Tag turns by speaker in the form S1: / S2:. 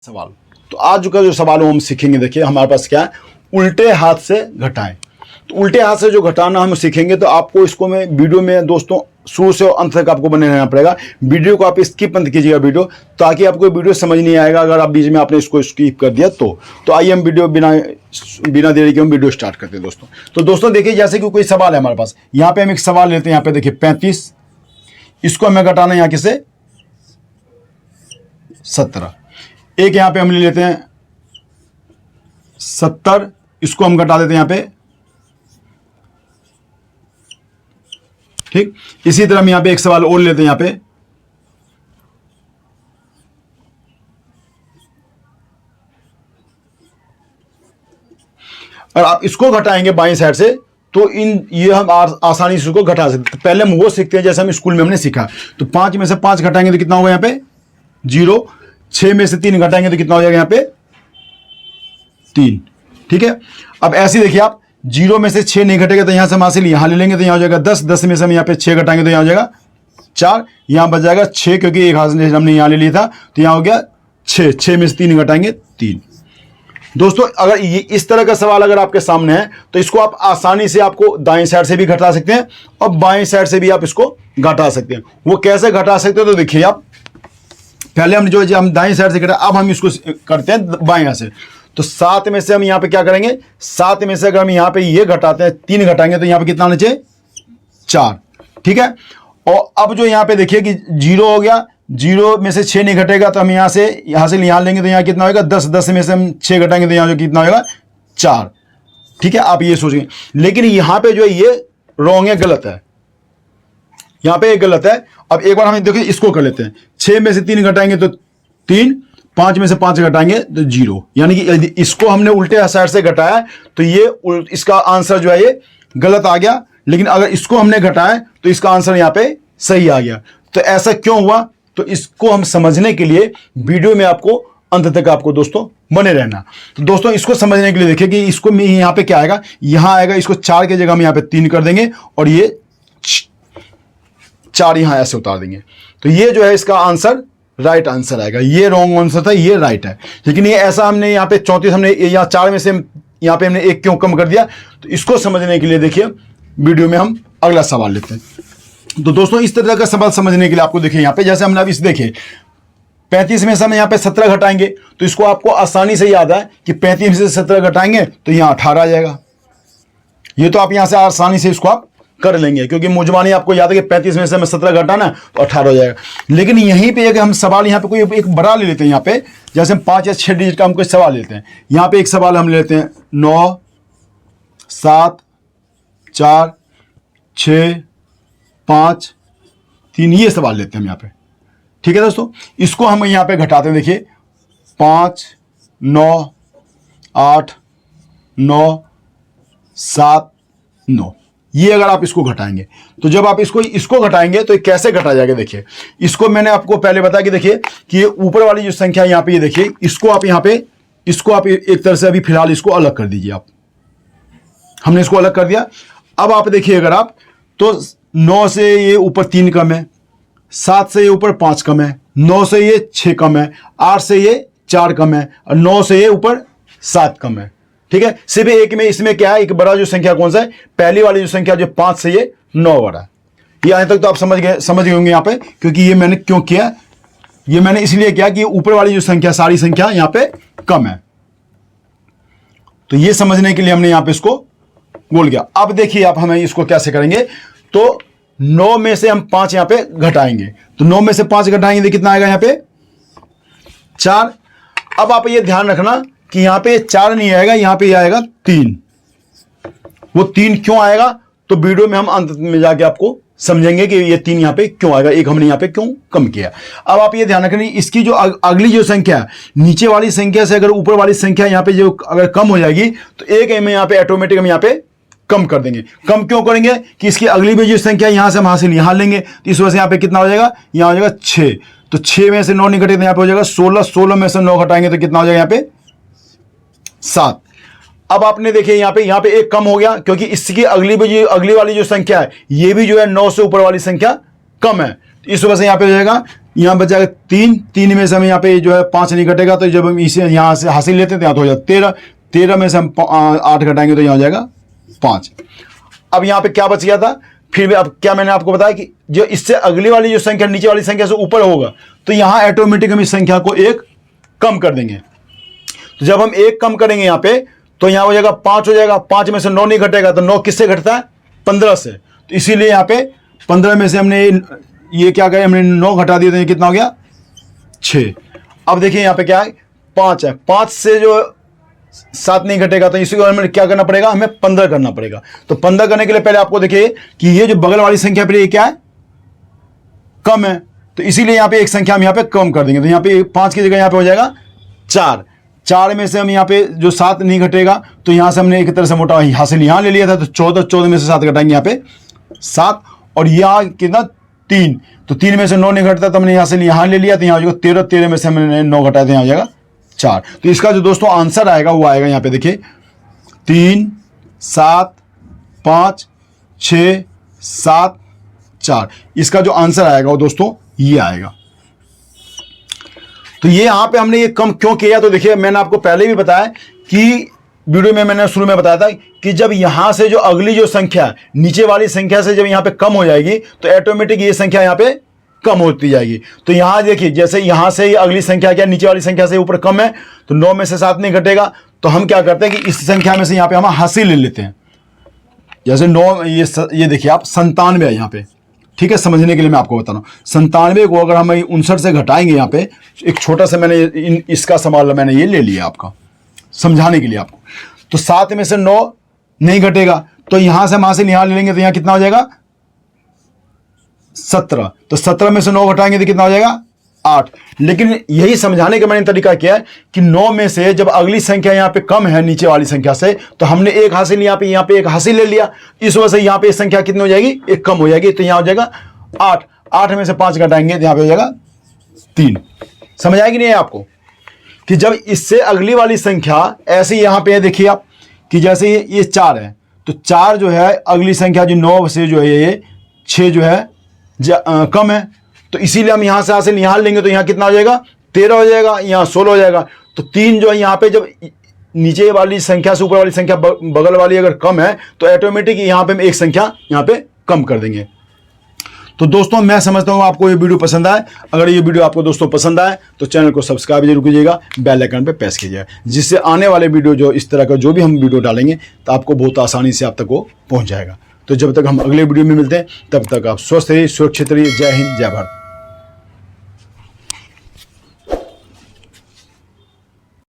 S1: सवाल। तो आज का जो सवाल हम सीखेंगे, देखिए हमारे पास क्या है, उल्टे हाथ से घटाएं। तो उल्टे हाथ से जो घटाना हम सीखेंगे, तो आपको इसको मैं वीडियो में दोस्तों शुरू से अंत तक आपको बने रहना पड़ेगा। वीडियो को आप स्किप मत कीजिएगा वीडियो, ताकि आपको वीडियो समझ नहीं आएगा अगर आप बीच में आपने इसको स्किप कर दिया तो आइए हम वीडियो बिना देरी के हम वीडियो स्टार्ट करते हैं दोस्तों। तो दोस्तों देखिए, जैसे कि कोई सवाल है हमारे पास, यहाँ पे हम एक सवाल लेते हैं। यहाँ पे देखिए 35, इसको हमें घटाना है यहाँ से 17। एक यहाँ पे हम ले लेते हैं 70, इसको हम घटा देते हैं यहाँ पे, ठीक। इसी तरह हम यहाँ पे एक सवाल और लेते हैं यहाँ पे, और आप इसको घटाएंगे बाईं साइड से, तो ये हम आसानी से इसको घटा सकते हैं। पहले हम वो सीखते हैं जैसे हम स्कूल में हमने सीखा। तो 5 में से 5 घटाएंगे तो कितना होगा यहाँ पे 0। 6 में से 3 घटाएंगे तो कितना हो जाएगा यहाँ पे 3, ठीक है। अब ऐसे देखिए, आप 0 में से 6 नहीं घटेगा तो यहां से हम हासिल यहां ले लेंगे, तो यहां हो जाएगा 10। 10 में से हम यहाँ पे 6 घटाएंगे तो यहां हो जाएगा 4, यहां बच जाएगा 6, क्योंकि एक हासिल हमने यहां ले लिया था, तो यहां हो गया 6। 6 में से 3 घटाएंगे 3। दोस्तों अगर ये इस तरह का सवाल अगर आपके सामने है, तो इसको आप आसानी से आपको दाएं साइड से भी घटा सकते हैं और बाएं साइड से भी आप इसको घटा सकते हैं। वो कैसे घटा सकते हैं, तो देखिए आप, पहले हम जो हम दाएं साइड से घटा, अब हम इसको करते हैं बाएं से। तो 7 में से हम यहाँ पे क्या करेंगे, 7 में से अगर हम यहाँ पे ये घटाते हैं, 3 घटाएंगे तो यहाँ पे कितना आना चाहिए 4, ठीक है। और अब जो यहाँ पे देखिए कि 0 हो गया, 0 में से 6 नहीं घटेगा तो हम यहाँ से यहाँ लेंगे तो यहाँ कितना होगा 10। 10 में से हम 6 घटाएंगे तो यहाँ जो कितना होगा 4, ठीक है। आप ये सोचेंगे, लेकिन यहाँ पे जो है ये रॉन्ग है, गलत है, यहाँ पे एक गलत है। अब एक बार हम देखिए इसको कर लेते हैं। 6 में से 3 घटाएंगे तो 3, 5 में से 5 घटाएंगे तो 0, यानी कि यदि इसको हमने उल्टे साइड से घटाया तो ये इसका आंसर जो है ये गलत आ गया, लेकिन अगर इसको हमने घटाया तो इसका आंसर यहाँ पे सही आ गया। तो ऐसा क्यों हुआ, तो इसको हम समझने के लिए वीडियो में आपको अंत तक आपको दोस्तों बने रहना। तो दोस्तों इसको समझने के लिए देखिए कि इसको यहाँ पे क्या आएगा, यहाँ आएगा, इसको 4 की जगह हम यहाँ पे 3 कर देंगे और ये 4 यहां ऐसे उतार देंगे, तो ये जो है इसका आंसर राइट आंसर आएगा। ये रॉन्ग आंसर था, ये राइट है। लेकिन ये ऐसा हमने यहाँ पे 34, हमने यहाँ 4 में से यहाँ पे हमने 1 क्यों कम कर दिया, तो इसको समझने के लिए देखिए वीडियो में हम अगला सवाल लेते हैं। तो दोस्तों इस तरह का सवाल समझने के लिए आपको देखिए यहाँ पे, जैसे हमने अब इस देखे 35 में से हम यहाँ पे 17 घटाएंगे, तो इसको आपको आसानी से याद है कि 35 में से 17 घटाएंगे तो यहाँ 18 आ जाएगा। ये तो आप यहाँ से आसानी से इसको आप कर लेंगे, क्योंकि मुजमानी आपको याद है कि 35 में से हमें 17 घटाना तो 18 हो जाएगा। लेकिन यहीं पे अगर हम सवाल यहाँ पे कोई एक बड़ा ले लेते हैं, यहाँ पे जैसे हम 5 या 6 डिजिट का हम कोई सवाल लेते हैं, यहाँ पे एक सवाल हम ले लेते हैं 9, 7, 4, 6, 5, 3, ये सवाल लेते हैं हम यहाँ पे, ठीक है दोस्तों। इसको हम यहाँ पे घटाते हैं, देखिए 5, 9, 8, 9, 7, 9, ये अगर आप इसको घटाएंगे, तो जब आप इसको घटाएंगे तो कैसे घटा जाएगा, देखिए इसको मैंने आपको पहले बताया कि देखिए कि ये ऊपर वाली जो संख्या यहाँ पे, ये देखिए इसको आप यहाँ पे एक तरह से अभी फिलहाल इसको अलग कर दीजिए आप। हमने इसको अलग कर दिया। अब आप देखिए अगर आप, तो 9 से ये ऊपर 3 कम है, 7 से ये ऊपर 5 कम है, 9 से ये 6 कम है, 8 से ये 4 कम है, और 9 से ये ऊपर 7 कम है, ठीक है। सिर्फ एक में इसमें क्या है, एक बड़ा जो संख्या कौन सा है, पहली वाली जो संख्या जो 5 से ये 9 बड़ा है। ये आने तक तो आप समझ गए होंगे यहाँ पे, क्योंकि ये मैंने क्यों किया, ये मैंने इसलिए किया कि ऊपर वाली जो संख्या सारी संख्या यहाँ पे कम है। तो ये समझने के लिए हमने यहाँ पे इसको बोल गया। अब देखिए आप हमें इसको कैसे करेंगे, तो 9 में से हम 5 यहाँ पे घटाएंगे, तो 9 में से 5 घटाएंगे तो कितना आएगा यहाँ पे 4। अब आप ये ध्यान रखना कि यहाँ पे 4 नहीं आएगा, यहाँ पे आएगा 3। वो 3 क्यों आएगा, तो वीडियो में हम अंत में जाके आपको समझेंगे कि ये 3 यहाँ पे क्यों आएगा, एक हमने यहाँ पे क्यों कम किया। अब आप ये ध्यान रखें, इसकी जो अगली जो संख्या है, नीचे वाली संख्या से अगर ऊपर वाली संख्या यहाँ पे जो अगर कम हो जाएगी, तो एक में यहाँ पे ऑटोमेटिक हम यहाँ पे कम कर देंगे। कम क्यों करेंगे, कि इसकी अगली में जो संख्या यहाँ से हम हासिल यहाँ लेंगे, तो इस वजह से यहाँ पे कितना हो जाएगा, यहाँ हो जाएगा 6। तो 6 में से 9 नहीं घटेगा तो यहाँ पे हो जाएगा 16। 16 में से 9 घटाएंगे तो कितना हो जाएगा यहाँ पे 7। अब आपने देखिए यहाँ पे एक कम हो गया, क्योंकि इसकी अगली वाली जो संख्या है, ये भी जो है 9 से ऊपर वाली संख्या कम है, इस वजह से यहाँ पे हो जाएगा यहाँ बच जाएगा 3, 3 में से हम यहाँ पे जो है 5 नहीं घटेगा, तो जब हम इसे यहाँ से हासिल लेते हैं तो यहाँ तो हो जाएगा 13, 13 में से हम 8 घटाएंगे तो यहाँ हो जाएगा 5। अब यहाँ पे क्या बच गया था, फिर भी अब क्या मैंने आपको बताया कि जो इससे अगली वाली जो संख्या नीचे वाली संख्या से ऊपर होगा तो यहाँ ऑटोमेटिक हम इस संख्या को 1 कम कर देंगे। तो जब हम 1 कम करेंगे यहाँ पे तो यहाँ हो जाएगा 5 हो जाएगा, 5 में से 9 नहीं घटेगा, तो 9 किससे घटता है, 15 से। तो इसीलिए यहाँ पे 15 में से हमने ये क्या करें, हमने 9 घटा दिया तो ये कितना हो गया 6। अब देखिए यहाँ पे क्या है 5 है, 5 से जो 7 नहीं घटेगा तो इसी को हमें क्या करना पड़ेगा, हमें 15 करना पड़ेगा। तो 15 करने के लिए पहले आपको देखिए कि ये जो बगल वाली संख्या पे ये क्या है, कम है, तो इसीलिए यहाँ पे एक संख्या हम यहाँ पे कम कर देंगे। तो यहाँ पे 5 की जगह यहाँ पे हो जाएगा 4। 4 में से हम यहाँ पे जो 7 नहीं घटेगा तो यहाँ से हमने एक तरह से मोटा हासिल यहाँ ले लिया था, तो 14, 14 में से 7 घटाएंगे यहाँ पे 7, और यहाँ कितना 3, तो 3 में से 9 नहीं घटता तो हमने यहाँ से यहाँ ले लिया, तो यहाँ हो जाएगा 13, 13 में से हमने 9 घटाया तो यहाँ हो जाएगा 4। तो इसका जो दोस्तों आंसर आएगा वो आएगा यहाँ पे देखिए 3, 7, 5, 6, 7, 4। इसका जो आंसर आएगा वो दोस्तों ये आएगा। तो ये यहाँ पे हमने ये कम क्यों किया, तो देखिए मैंने आपको पहले भी बताया कि वीडियो में मैंने शुरू में बताया था कि जब यहाँ से जो अगली जो संख्या नीचे वाली संख्या से जब यहाँ पे कम हो जाएगी तो ऑटोमेटिक ये संख्या यहाँ पे कम होती जाएगी। तो यहाँ देखिए जैसे यहाँ से अगली संख्या क्या नीचे वाली संख्या से ऊपर कम है, तो 9 में से 7 नहीं घटेगा, तो हम क्या करते हैं कि इस संख्या में से यहाँ पे हम हासिल ले लेते हैं। जैसे 9 ये देखिए आप 97 है यहाँ पे, ठीक है, समझने के लिए मैं आपको बता रहा हूँ 97 को अगर हम 59 से घटाएंगे, यहाँ पे एक छोटा सा मैंने इसका सवाल मैंने ये ले लिया आपका समझाने के लिए आपको। तो 7 में से 9 नहीं घटेगा तो यहां से हम हासिल यहाँ ले लेंगे तो यहाँ कितना हो जाएगा 17, तो 17 में से 9 घटाएंगे तो कितना हो जाएगा 8। लेकिन यही समझाने का मैंने तरीका किया है कि 9 में से जब अगली संख्या यहाँ पे कम है नीचे वाली संख्या से, तो हमने एक हासिल यहाँ पे एक हासिल ले लिया, इस वजह से यहाँ पे संख्या कितनी हो जाएगी, एक कम हो जाएगी, तो यहाँ हो जाएगा 8। 8 में से 5 घटाएंगे तो यहाँ पे हो जाएगा 3। समझ आएगी नहीं है आपको कि जब इससे अगली वाली संख्या ऐसे यहाँ पे देखिए आप कि जैसे ये 4 है, तो 4 जो है अगली संख्या जो 9 से जो है ये 6 जो है कम है, तो इसीलिए हम यहाँ से हासिल यहाँ लेंगे तो यहाँ कितना हो जाएगा 13 हो जाएगा, यहाँ 16 हो जाएगा। तो 3 जो है यहाँ पे जब नीचे वाली संख्या से ऊपर वाली संख्या बगल वाली अगर कम है तो ऑटोमेटिक यहाँ पे हम एक संख्या यहाँ पे कम कर देंगे। तो दोस्तों मैं समझता हूँ आपको ये वीडियो पसंद आए। अगर ये वीडियो आपको दोस्तों पसंद आए तो चैनल को सब्सक्राइब जरूर कीजिएगा, बेल आइकन पे प्रेस कीजिएगा, जिससे आने वाले वीडियो जो इस तरह का जो भी हम वीडियो डालेंगे तो आपको बहुत आसानी से आप तक वो पहुँच जाएगा। तो जब तक हम अगले वीडियो में मिलते हैं तब तक आप स्वस्थ रहिए, सुरक्षित रहिए। जय हिंद, जय भारत।